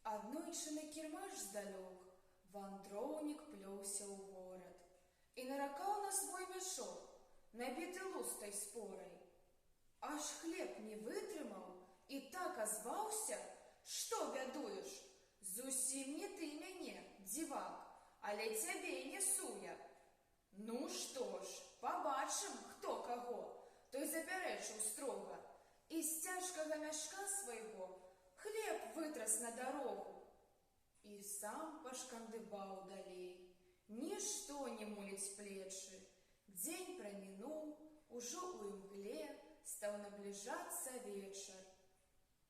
Аднойчы на кірмаш здалёк вандроўнік плёўся ў горад і наракаў на свой мяшок, набіты лустай спорай. Аж хлеб не вытрымаў і так азваўся: «Што бядуеш? Зусім не ты мяне, дзівак, але цябе і несу я». «Ну што ж, пабачым, хто каго», той запярэчыў строга і з цяжкага мяшка свайго хлеб вытрас на дарогу. І сам пашкандыбаў далей. Нішто не муліць плечы. Дзень прамінуў, ужо ў імгле стаў набліжацца вечар.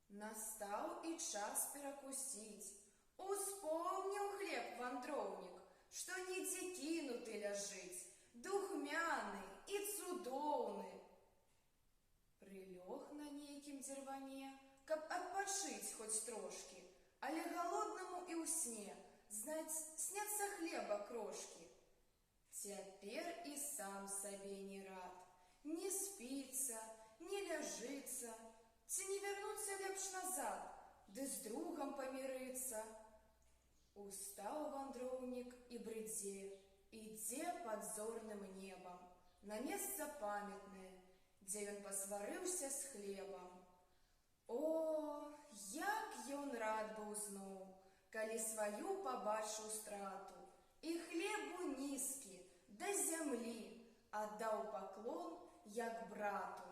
Настаў і час перакусіць. Успомніў хлеб вандроўнік, што недзе кінуты ляжыць, духмяны і цудоўны. Прылёг на нейкім дзірване, каб адпачыць хоць трошкі, але галоднаму і ў сне, знаць, сняцца хлеба крошкі. Цяпер і сам сабе не рад, не спіцца, не ляжыцца, ці не вярнуцца лепш назад, ды з другам памірыцца. Устаў вандроўнік і брыдзе, ідзе пад зорным небам, на месца памятнае, дзе ён пасварыўся з хлебам. О, як ён рад быў зноў, калі сваю пабачыў страту, і хлебу нізкі, да зямлі аддаў паклон, як брату.